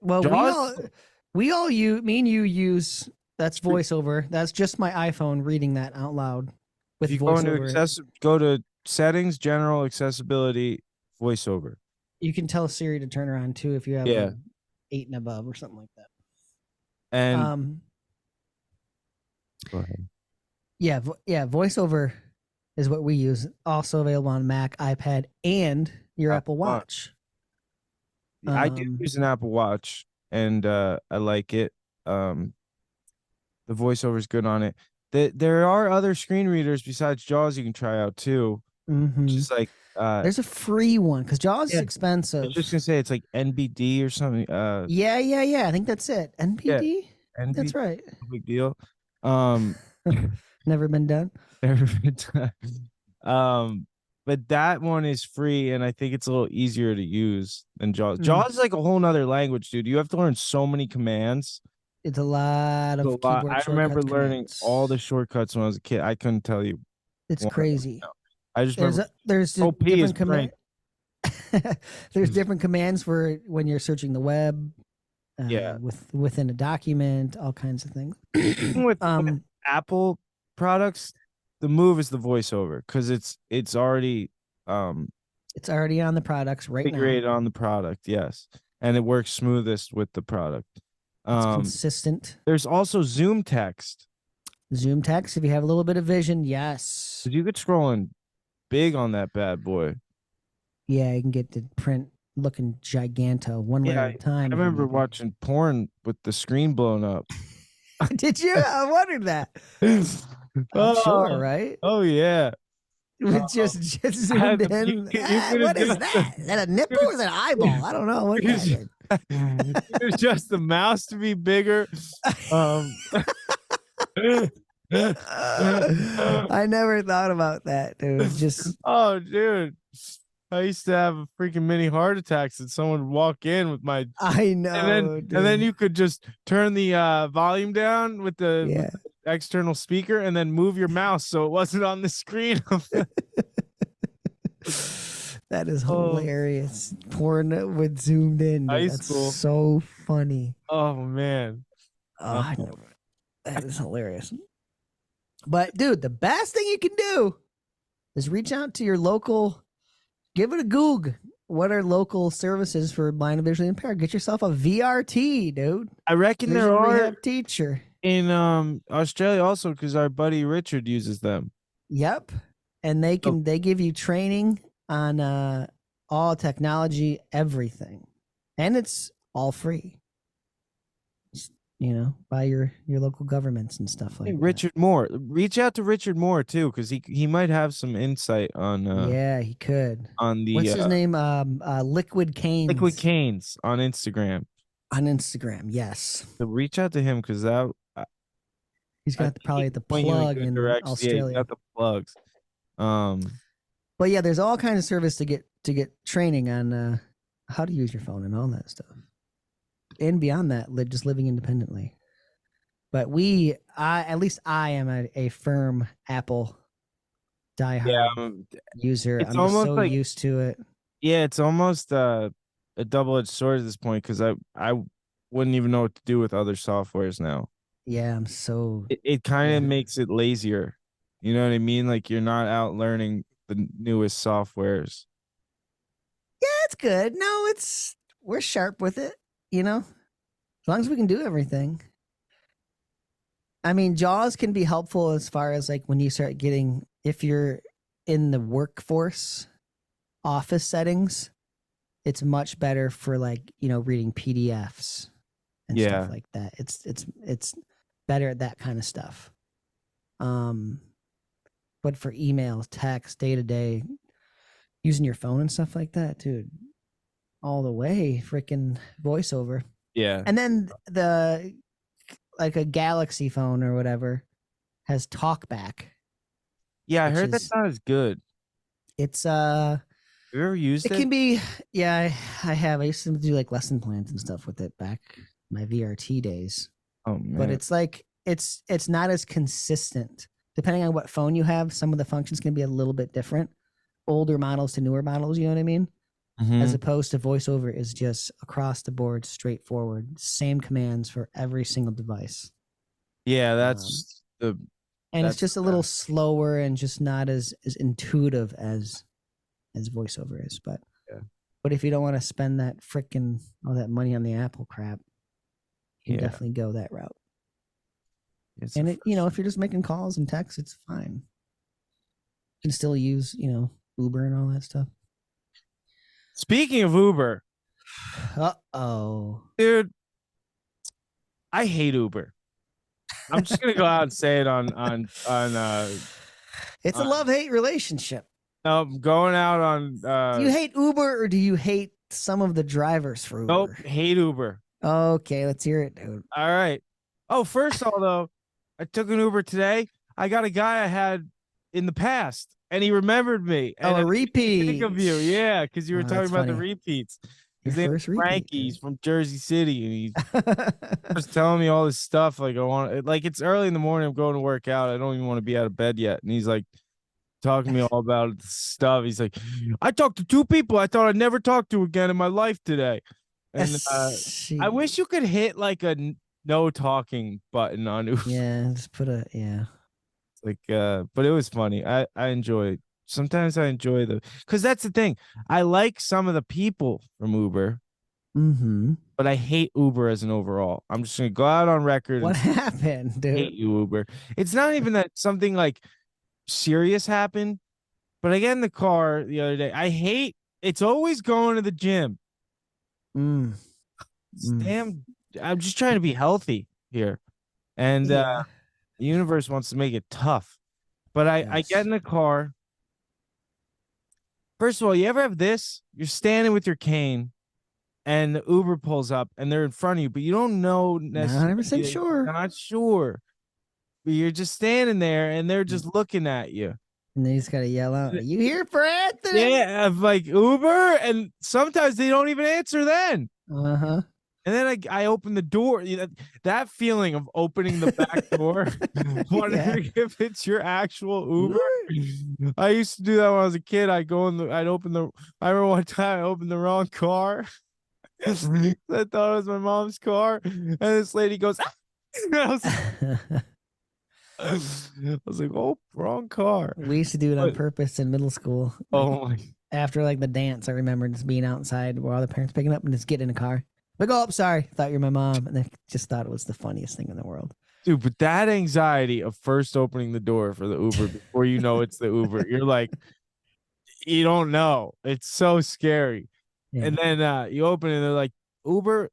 well, JAWS? me and you use, that's voiceover. That's just my iPhone reading that out loud with If you voiceover. go to settings, general accessibility, voiceover. You can tell Siri to turn her on too if you have a 8 and above or something like that. And go ahead. Yeah, voiceover is what we use. Also available on Mac, iPad, and your Apple Watch. I do use an Apple Watch, and I like it. The voiceover is good on it. There are other screen readers besides JAWS you can try out too. Just like there's a free one because JAWS is expensive. I was just gonna say it's like NBD or something. Yeah. I think that's it. NBD. NBD, that's right. No big deal. Never been done. Never been done. But that one is free, and I think it's a little easier to use than JAWS. JAWS is like a whole nother language, dude. You have to learn so many commands. It's a lot of keyboard I remember learning commands. all the shortcuts when I was a kid. I couldn't tell you. It's crazy. I just remember there's OP different commands. There's different commands for when you're searching the web. Within a document, all kinds of things. with Apple products, the move is the voiceover because it's already on the products right now. integrated on the product, yes, and it works smoothest with the product. It's consistent. There's also Zoom text. Zoom text, if you have a little bit of vision, yes. You could scroll in big on that bad boy. Yeah, you can get the print looking giganto one letter at a time. I remember watching porn with the screen blown up. Did you? I wondered that. Sure, right? Oh yeah. With just zoomed in. What is that? Is that a nipple or is that an eyeball? I don't know. What is that? It's just the mouse to be bigger. I never thought about that, dude. Oh, dude. I used to have a freaking mini heart attacks and someone would walk in with my. I know. And then you could just turn the volume down with the external speaker and then move your mouse so it wasn't on the screen. That is hilarious. Porn with zoomed in. That's so funny. Oh man. I know. That is hilarious. But dude, the best thing you can do is reach out to your local. Give it a Goog. What are local services for blind and visually impaired? Get yourself a VRT, dude. I reckon there are a teacher in Australia also because our buddy Richard uses them. Yep, and they give you training on all technology, everything, and it's all free. by your local governments and stuff Hey, like that. Richard Moore. Reach out to Richard Moore too, because he might have some insight on Yeah, he could. on the What's his name? Liquid Canes. Liquid Canes on Instagram. On Instagram, yes. So reach out to him because that He's got probably the point you in plug good in direction. Yeah, Australia. he's got the plugs. But yeah, there's all kinds of service to get training on how to use your phone and all that stuff. And beyond that, just living independently. But at least I am a firm Apple diehard user. It's I'm just almost so like- used to it. Yeah, it's almost a double-edged sword at this point because I wouldn't even know what to do with other softwares now. Yeah, I'm so It kind of Yeah. makes it lazier. You know what I mean? Like you're not out learning the newest softwares. yeah, it's good. No, we're sharp with it, as long as we can do everything. I mean, JAWS can be helpful as far as like when you start getting, if you're in the workforce office settings, it's much better for like, reading PDFs and Yeah. stuff like that. It's better at that kind of stuff. But for emails, text, day to day, using your phone and stuff like that, dude, all the way, freaking voiceover. Yeah. And then like a Galaxy phone or whatever has TalkBack. Yeah, I which heard that's is- not as good. It's Have you ever used it? it can be, yeah, I have. I used to do like lesson plans and stuff with it back my VRT days. Oh man. But it's like it's not as consistent. Depending on what phone you have, some of the functions can be a little bit different. Older models to newer models, you know what I mean? Mhm. As opposed to voiceover is just across the board, straightforward, same commands for every single device. Yeah, that's the And That's it's just a little slower and just not as intuitive as voiceover is. But Yeah. but if you don't want to spend that frickin' all that money on the Apple crap, you can Yeah. definitely go that route. it's And a it, if you're just making calls and texts, it's fine. You can still use, Uber and all that stuff. Speaking of Uber, Uh-oh. dude, I hate Uber. I'm just gonna go out and say it on It's a love-hate relationship. going out on Do you hate Uber or do you hate some of the drivers for Uber? nope, hate Uber. Okay, let's hear it, dude. All right. Oh, first of all, though, I took an Uber today. I got a guy I had in the past, and he remembered me. And Oh, a I repeat. think of you, yeah, because you were Oh, talking that's about the funny. repeats. Your His name first is repeat, Frankie. dude. He's from Jersey City, and he's just telling me all this stuff. Like it's early in the morning. I'm going to work out. I don't even want to be out of bed yet, and he's like talking to me all about stuff. He's like, I talked to 2 people I thought I'd never talk to again in my life today, and I wish you could hit like a no talking button on Uber. Yeah, just put a Like but it was funny. I enjoy sometimes I enjoy because that's the thing. I like some of the people from Uber, Mm-hmm. but I hate Uber as an overall. I'm just gonna go out on record What and happened, hate dude? you, Uber. It's not even that something like serious happened, but I get in the car the other day. I hate it's always going to the gym. Mm. Damn, I'm just trying to be healthy here. And Yeah. the universe wants to make it tough. But I Yes. get in the car. First of all, you ever have this? You're standing with your cane and the Uber pulls up and they're in front of you, but you don't know necessarily. 100% sure. Not sure. But you're just standing there and they're just looking at you. And then you just gotta yell out, "Are you here for Anthony?" Yeah, of like Uber, and sometimes they don't even answer then. Uh-huh. And then I open the door. That feeling of opening the back door, wondering if it's your actual Uber. I used to do that when I was a kid. I'd open the. I remember one time I opened the wrong car. I thought it was my mom's car, and this lady goes. "Ah!" And I was like, "Oh, wrong car." We used to do it on But- purpose in middle school. Oh my. After like the dance, I remember just being outside while the parents picking up and just getting in a car. Like, oh, sorry, thought you were my mom, and they just thought it was the funniest thing in the world. Dude, but that anxiety of first opening the door for the Uber before you know it's the Uber, you're like, you don't know. It's so scary. Yeah. And then you open it and they're like, Uber,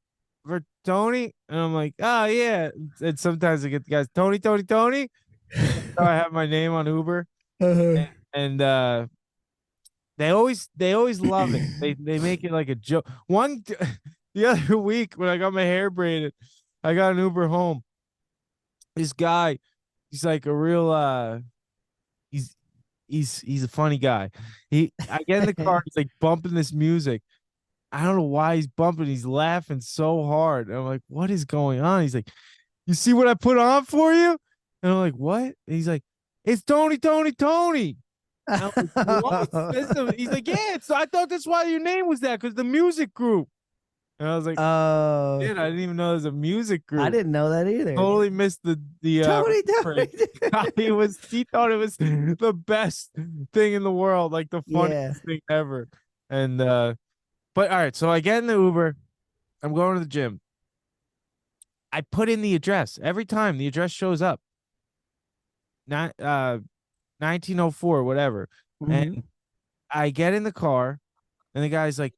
for Tony? And I'm like, oh yeah. And sometimes I get the guys, Tony. So I have my name on Uber, and they always love it. They make it like a joke. The other week when I got my hair braided, I got an Uber home. This guy, he's like a real he's a funny guy. I get in the car, he's like bumping this music. I don't know why he's bumping. He's laughing so hard. And I'm like, what is going on? He's like, you see what I put on for you? And I'm like, what? And he's like, it's Tony. And I'm like, what? He's like, yeah. So I thought that's why your name was that, because the music group. And I was like, Oh, man, I didn't even know there's a music group. I didn't know that either. Totally missed the Tony. he thought it was the best thing in the world, like the funniest thing ever. And but all right, so I get in the Uber, I'm going to the gym. I put in the address. Every time the address shows up. 1904, whatever. And I get in the car, and the guy's like,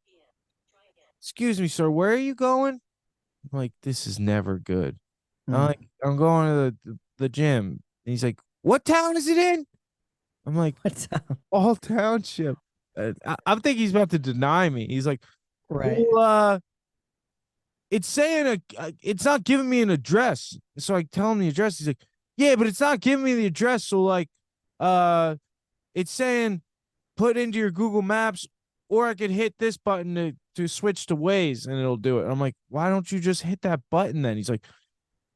excuse me, sir, where are you going? I'm like, this is never good. I'm like, I'm going to the gym. And he's like, what town is it in? I'm like, What town? All Township. I'm thinking he's about to deny me. He's like, Right. well, it's saying it's not giving me an address. So I tell him the address. He's like, yeah, but it's not giving me the address. So like, it's saying put into your Google Maps, or I could hit this button to switch to Waze and it'll do it. And I'm like, why don't you just hit that button then? He's like,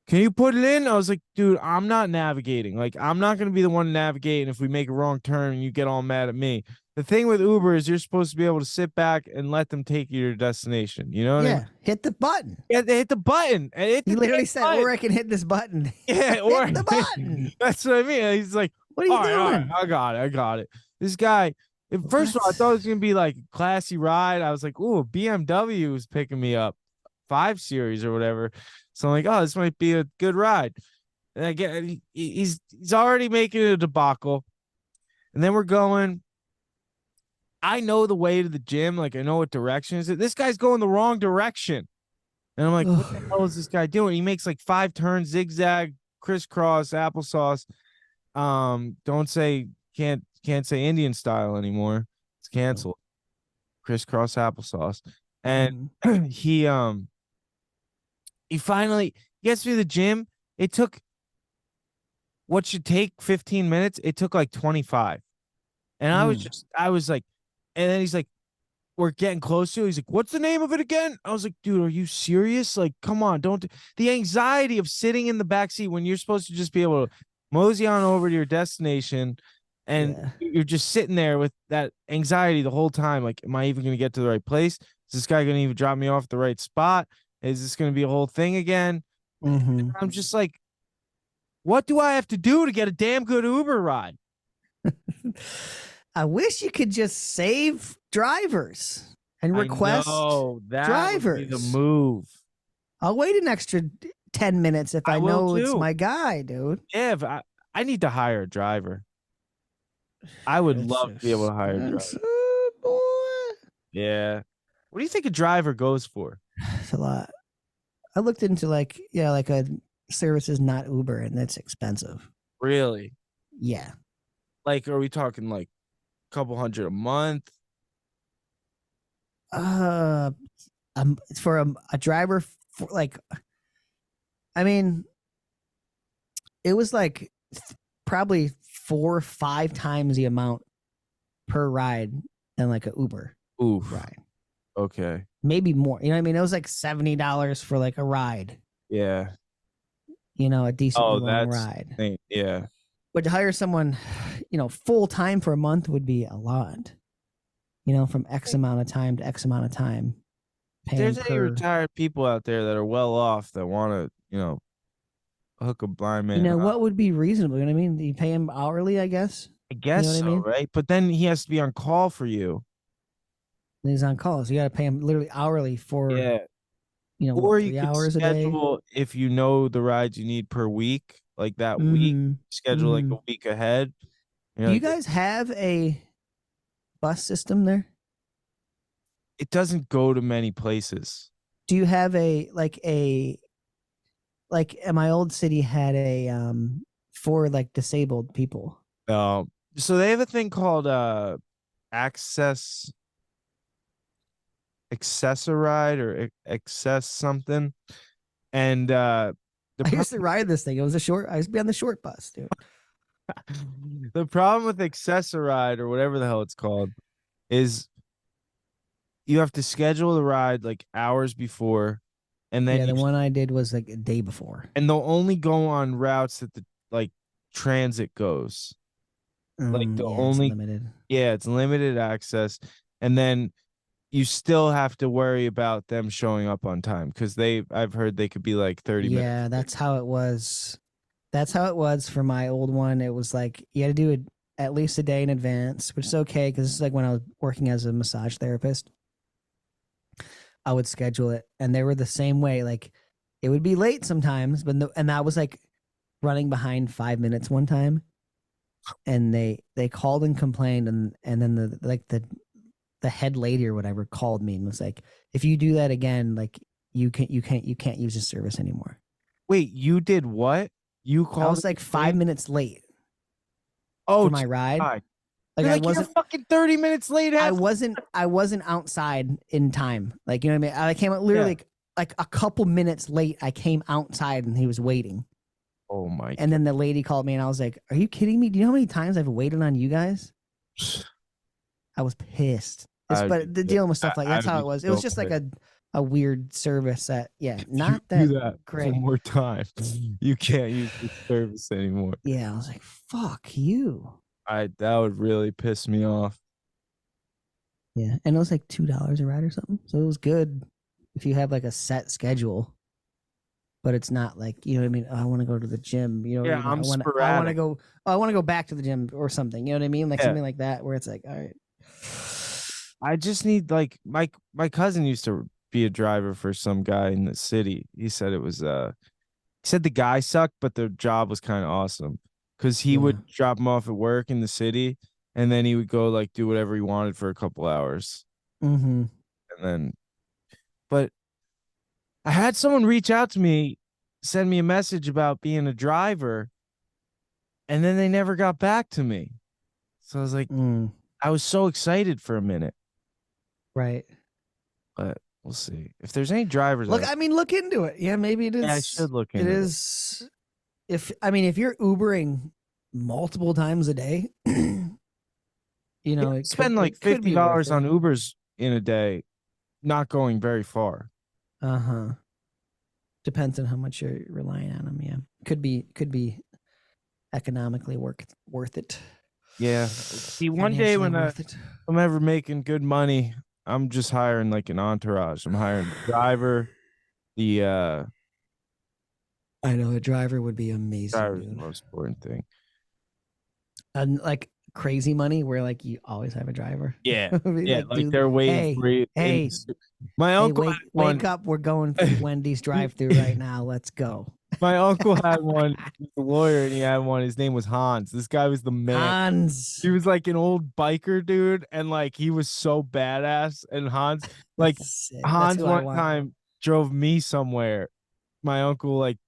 can you put it in? I was like, dude, I'm not navigating. Like, I'm not going to be the one navigating if we make a wrong turn and you get all mad at me. The thing with Uber is you're supposed to be able to sit back and let them take you to your destination. You know what I mean? Hit the button. Yeah, they hit the button. And He literally said, or I can hit this button. Yeah, or hit the button. That's what I mean. He's like, what are you doing? All right, I got it. This guy, first of all, I thought it was going to be like a classy ride. I was like, ooh, BMW was picking me up, 5 Series or whatever. So I'm like, oh, this might be a good ride. And I get he's already making it a debacle. And then we're going. I know the way to the gym. Like, I know what direction is it. This guy's going the wrong direction. And I'm like, what the hell is this guy doing? He makes like 5 turns, zigzag, crisscross, applesauce. Don't say, can't say Indian style anymore. It's canceled. Crisscross applesauce. And he finally gets me to the gym. It took what should take 15 minutes. It took like 25. And I was like, and then he's like, we're getting close to it. He's like, what's the name of it again? I was like, dude, are you serious? Like, come on, don't. The anxiety of sitting in the backseat when you're supposed to just be able to mosey on over to your destination, and you're just sitting there with that anxiety the whole time. Like, am I even going to get to the right place? Is this guy going to even drop me off at the right spot? Is this going to be a whole thing again? I'm just like, what do I have to do to get a damn good Uber ride? I wish you could just save drivers and request drivers. Would be the move. I'll wait an extra 10 minutes if I know it's my guy, dude. Yeah, if I need to hire a driver. I would love to be able to hire a driver. Boy. Yeah. What do you think a driver goes for? It's a lot. I looked into like a services not Uber, and that's expensive. Really? Yeah. Like, are we talking like a couple $100 a month? For a driver, for like, I mean, it was like probably 4 or 5 times the amount per ride than like a Uber ride. Okay. Maybe more. You know what I mean? It was like $70 for like a ride. Yeah. You know, a decent long ride. Yeah. But to hire someone, full time for a month would be a lot. From X amount of time to X amount of time. There's any retired people out there that are well off that want to, hook a blind man. What would be reasonable? You know what I mean? You pay him hourly, I guess. I guess so, right? But then he has to be on call for you. And he's on call, so you got to pay him literally hourly for. Yeah. Or 3 hours a day. If you know the rides you need per week, like that week, schedule like a week ahead. Do you guys have a bus system there? It doesn't go to many places. Do you have like in my old city had a for like disabled people? So they have a thing called accessoride or access something, and I used to ride this thing. I used to be on the short bus, dude. the problem with accessoride or whatever the hell it's called is you have to schedule the ride like hours before, and then Yeah, the one I did was like a day before. and they'll only go on routes that the like transit goes. Like the Yeah, only it's limited. Yeah, it's limited access, and then you still have to worry about them showing up on time because I've heard they could be like 30 minutes. Yeah, that's how it was. That's how it was for my old one. It was like you had to do it at least a day in advance, which is okay because this is like when I was working as a massage therapist. I would schedule it, and they were the same way. Like it would be late sometimes, but and I was like running behind 5 minutes one time, and they called and complained, and then the head lady or whatever called me and was like, if you do that again, like you can't use this service anymore. Wait, you did what? You called? I was like 5 minutes late for my ride. God. Like You're I wasn't you're fucking 30 minutes late. I wasn't outside in time. Like, you know what I mean? I came out literally like a couple minutes late. I came outside and he was waiting. Oh my! And then the lady called me and I was like, "Are you kidding me? Do you know how many times I've waited on you guys?" I was pissed. But the dealing with stuff like that's how it was. It was just like a weird service that not do that that great. one more time. You can't use the service anymore. Yeah, I was like, "Fuck you." That would really piss me off. Yeah, and it was like $2 a ride or something. So it was good if you have like a set schedule, but it's not like, you know what I mean? Oh, I want to go to the gym. You know, Yeah, what I mean? I want to go. Oh, I want to go back to the gym or something. You know what I mean? Like something like that, where it's like, all right. I just need like my cousin used to be a driver for some guy in the city. He said it was he said the guy sucked, but the job was kind of awesome because he would drop him off at work in the city, and then he would go like do whatever he wanted for a couple hours. Mm-hmm. And then, but I had someone reach out to me, send me a message about being a driver, and then they never got back to me. So I was like, I was so excited for a minute. Right. But we'll see if there's any drivers. Look into it. Yeah, maybe it is. Yeah, I should look into it. It is. If you're Ubering multiple times a day, you know, it spend like $50 on Ubers in a day, not going very far. Depends on how much you're relying on them. Yeah, could be economically worth it. Yeah. See, one day when I'm ever making good money, I'm just hiring like an entourage. I'm hiring the driver, I know a driver would be amazing. Driver's the most important thing. And like crazy money where like you always have a driver. Yeah. Like they're waiting for you. Hey, my uncle wake up, we're going through Wendy's drive-through right now. Let's go. My uncle had one. He's a lawyer, and he had one. His name was Hans. This guy was the man. Hans. He was like an old biker dude, and like he was so badass. And Hans, like Hans, one time drove me somewhere. My uncle like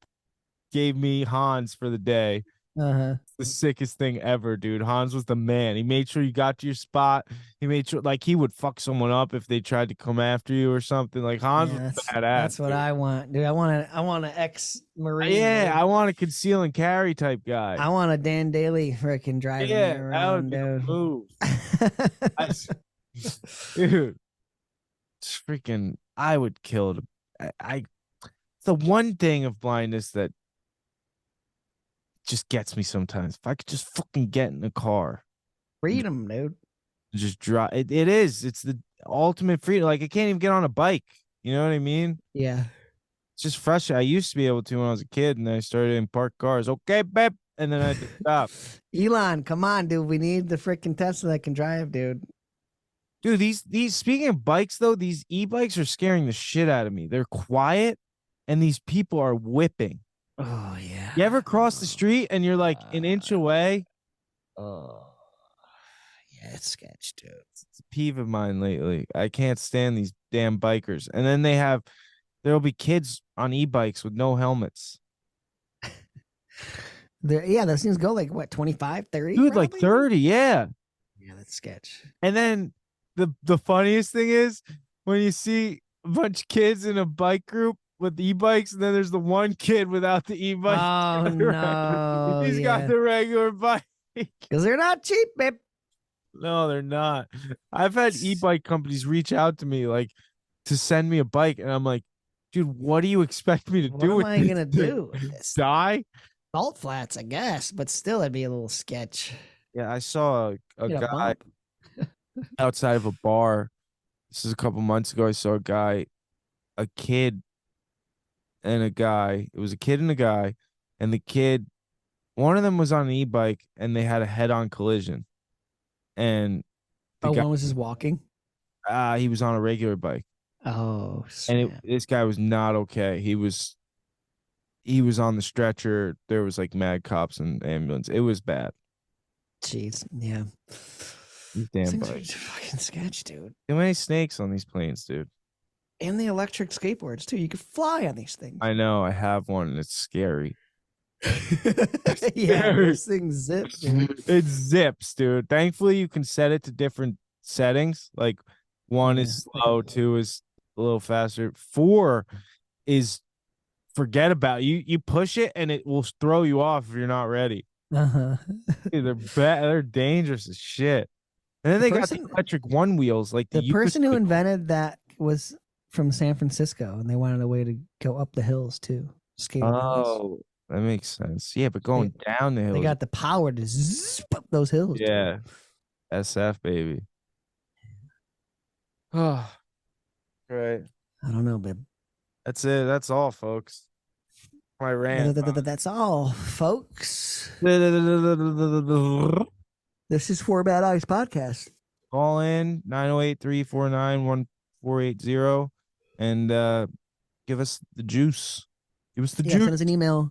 gave me Hans for the day. The sickest thing ever, dude. Hans was the man. He made sure you got to your spot. He made sure, like, he would fuck someone up if they tried to come after you or something. Like Hans was badass. That's what I want, dude. I want an ex-Marine. Yeah, dude. I want a conceal and carry type guy. I want a Dan Daly freaking driving me around, that would be a move. Dude, it's freaking, I would kill it. The one thing of blindness that just gets me sometimes. If I could just fucking get in the car, freedom, dude. Just drive. It's the ultimate freedom. Like I can't even get on a bike. You know what I mean? Yeah. It's just frustrating. I used to be able to when I was a kid, and then I started in parked cars. Okay, babe, and then I had to stop. Elon, come on, dude. We need the freaking Tesla that can drive, dude. Dude, these speaking of bikes though, these e-bikes are scaring the shit out of me. They're quiet, and these people are whipping. Oh yeah. You ever cross the street and you're like an inch away? Oh yeah, it's sketch, dude. It's a peeve of mine lately. I can't stand these damn bikers. And then they have there'll be kids on e-bikes with no helmets. Those things go like what, 25, 30? Dude, like probably? 30, yeah. Yeah, that's sketch. And then the funniest thing is when you see a bunch of kids in a bike group with e-bikes, and then there's the one kid without the e-bike. Oh no. He's got the regular bike. Because they're not cheap, babe. No, they're not. I've had e-bike companies reach out to me like to send me a bike, and I'm like, dude, what do you expect me to do What with am I this gonna thing? do with this? Die? Salt flats, I guess, but still it'd be a little sketch. Yeah, I saw a Get a guy bump. outside of a bar. This is a couple months ago. I saw a kid and a guy. It was a kid and a guy, and the kid, one of them was on an e-bike, and they had a head-on collision. And the guy, one was just walking. he was on a regular bike, Oh, and snap. this guy was not okay. He was on the stretcher. There was like mad cops and ambulance. It was bad. Jeez, yeah. These damn Things are bikes. fucking sketch, dude. Too many snakes on these planes, dude. And the electric skateboards too. You could fly on these things. I know. I have one, and it's scary. Yeah, those things zip, dude. It zips, dude. Thankfully, you can set it to different settings. Like 1 is slow, 2 is a little faster, 4 is forget about it. You push it and it will throw you off if you're not ready. Uh-huh. Dude, they're dangerous as shit. And then they got the electric one wheels. Like The person who invented that was from San Francisco, and they wanted a way to go up the hills too. Skating hills. Oh, that makes sense. Yeah, but going down the hill. They got the power to zip up those hills. dude. Yeah. SF baby. Oh, right. I don't know, babe. That's it. That's all, folks. My rant. That's all, folks. This is Four Bad Eyes Podcast. Call in 908-349-1480 and give us the juice. Give us the juice. Send us an email.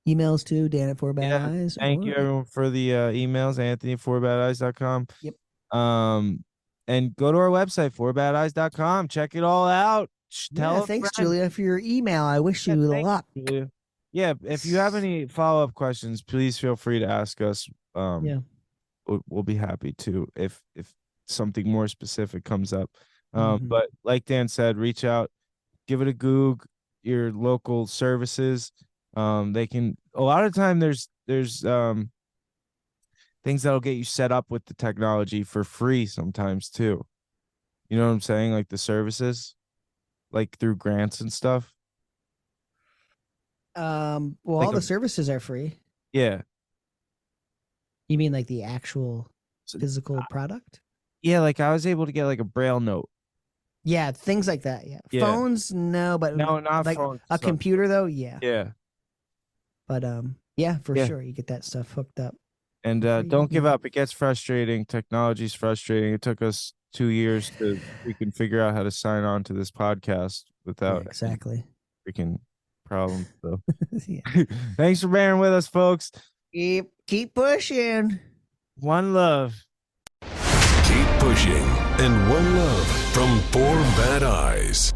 Emails to Dan at Four Bad Eyes. Thank you everyone for the emails. Anthony at fourbadeyes.com. Yep. And go to our website, fourbadeyes.com. Check it all out. Thanks, Julia, for your email. I wish you luck. Julia. Yeah, if you have any follow-up questions, please feel free to ask us. We'll be happy to if something more specific comes up. But like Dan said, reach out, give it a Goog, your local services. They can, a lot of time there's things that'll get you set up with the technology for free sometimes too. You know what I'm saying? Like the services, like through grants and stuff. Well, Like all the services are free. Yeah. You mean like the actual physical product? Yeah, like I was able to get like a Braille note. Yeah, things like that. Yeah. Yeah. Phones, no, but No, not like phones. a computer though, yeah. Yeah. But yeah, for Yeah. sure, you get that stuff hooked up. And don't give up. It gets frustrating. Technology's frustrating. It took us 2 years to freaking figure out how to sign on to this podcast without exactly freaking problems. So Yeah. thanks for bearing with us, folks. Keep pushing. One love. Keep pushing, and one love from Four Bad Eyes.